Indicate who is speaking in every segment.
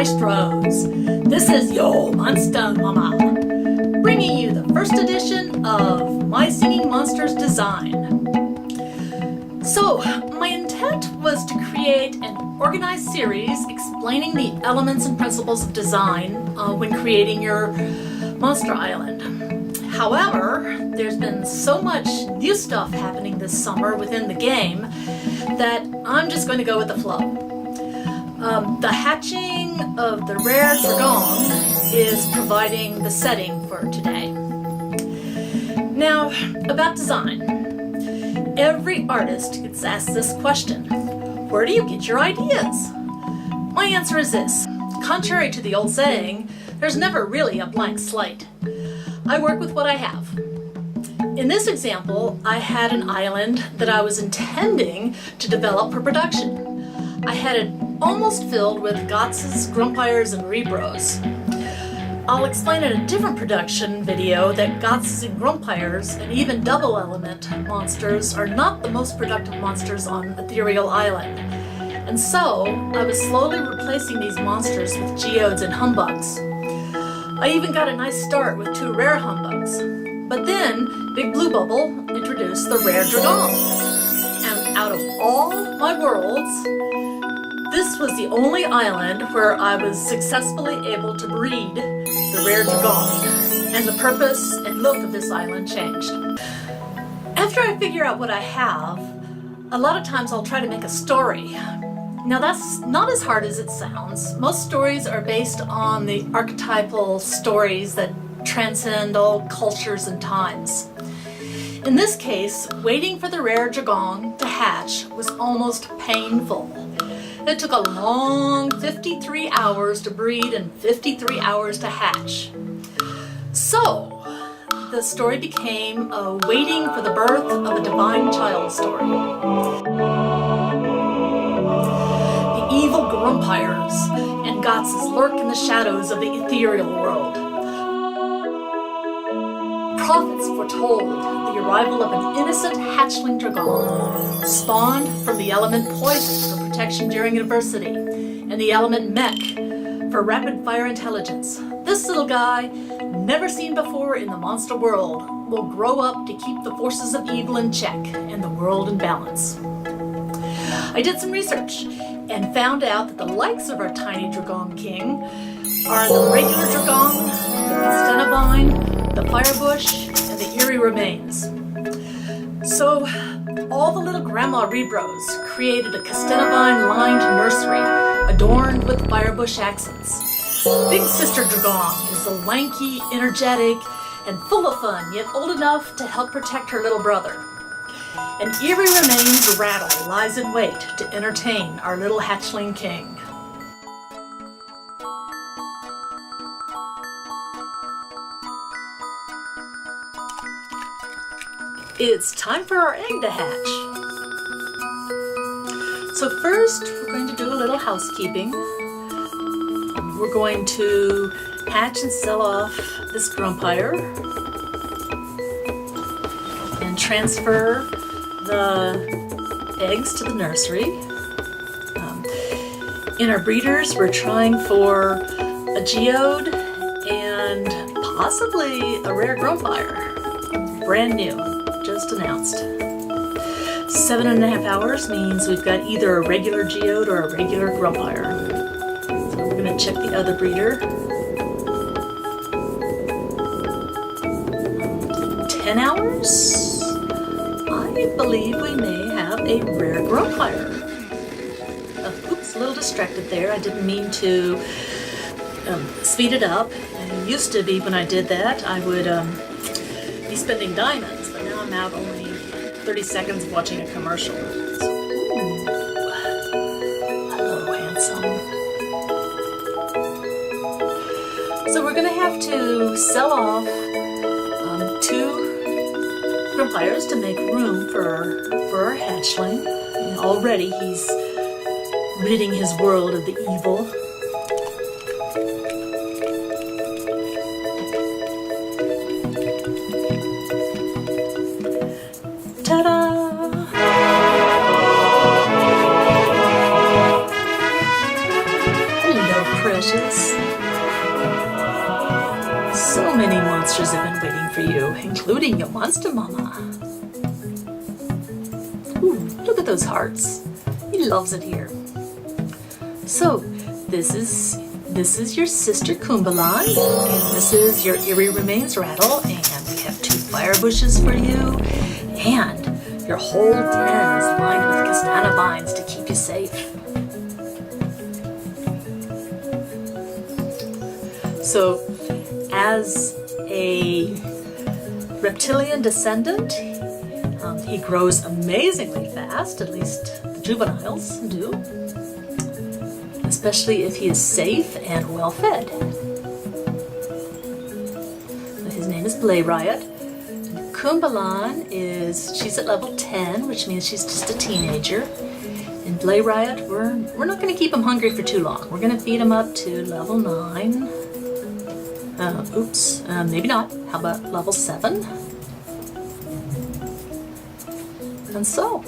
Speaker 1: maestros. This is Yo Monster Mama, bringing you the first edition of My Singing Monsters design. So, my intent was to create an organized series explaining the elements and principles of design when creating your monster island. However, there's been so much new stuff happening this summer within the game that I'm just going to go with the flow. The hatching of the rare dragong is providing the setting for today. Now, about design. Every artist gets asked this question: where do you get your ideas? My answer is this: contrary to the old saying, there's never really a blank slate. I work with what I have. In this example, I had an island that I was intending to develop for production. I had it almost filled with Gotses, Grumpires, and Rebros. I'll explain in a different production video that Gotses and Grumpires and even double element monsters are not the most productive monsters on Ethereal Island. And so, I was slowly replacing these monsters with geodes and humbugs. I even got a nice start with 2 rare humbugs. But then, Big Blue Bubble introduced the rare dragong. And out of all my worlds, this was the only island where I was successfully able to breed the rare dragong. And the purpose and look of this island changed. After I figure out what I have, a lot of times I'll try to make a story. Now that's not as hard as it sounds. Most stories are based on the archetypal stories that transcend all cultures and times. In this case, waiting for the rare dragong to hatch was almost painful. It took a long 53 hours to breed and 53 hours to hatch. So, the story became a waiting for the birth of a divine child story. Evil Grumpires and Gotses lurk in the shadows of the ethereal world. Prophets foretold the arrival of an innocent hatchling dragong, spawned from the element poison for protection during adversity, and the element mech for rapid-fire intelligence. This little guy, never seen before in the monster world, will grow up to keep the forces of evil in check and the world in balance. I did some research and found out that the likes of our tiny dragong king are the regular dragong, the castanevine, the firebush, and the eerie remains. So all the little grandma rebros created a castanevine-lined nursery adorned with firebush accents. Big sister dragong is a lanky, energetic, and full of fun, yet old enough to help protect her little brother. An eerie remains rattle lies in wait to entertain our little hatchling king. It's time for our egg to hatch. So first, we're going to do a little housekeeping. We're going to hatch and sell off this Grumpire and transfer the eggs to the nursery. In our breeders, we're trying for a geode and possibly a rare Grumpire. Brand new, just announced. 7.5 hours means we've got either a regular geode or a regular Grumpire. So we're going to check the other breeder. 10 hours? I believe we may have a rare Grumpire. Oops, a little distracted there. I didn't mean to speed it up. It used to be when I did that, I would be spending diamonds, but now I'm out only 30 seconds watching a commercial. So, ooh, hello, handsome. So we're going to have to sell off 2 Grumpires to make room for our hatchling. And already he's ridding his world of the evil. Ta-da! Hello, precious. wishes. So many monsters have been waiting for you, including your monster mama. Ooh, look at those hearts. He loves it here. So, this is your sister Kumbalan, and this is your eerie remains rattle, and we have 2 fire bushes for you, and your whole den is lined with castanevines to keep you safe. So, as a reptilian descendant, he grows amazingly fast, at least the juveniles do, especially if he is safe and well fed. His name is Blay Riot. Kumbalan she's at level 10, which means she's just a teenager. And Blay Riot, we're not going to keep him hungry for too long. We're going to feed him up to level 9. Maybe not. How about level 7? And so,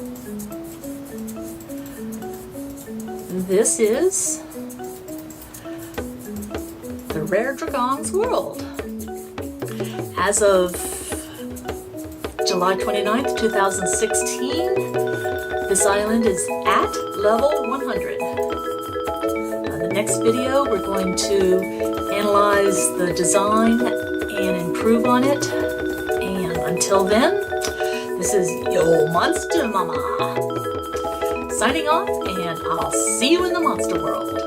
Speaker 1: this is the Rare Dragong's world. As of July 29th, 2016, this island is at level 100. The next video, we're going to analyze the design and improve on it. And until then, this is your monster mama signing off, and I'll see you in the monster world.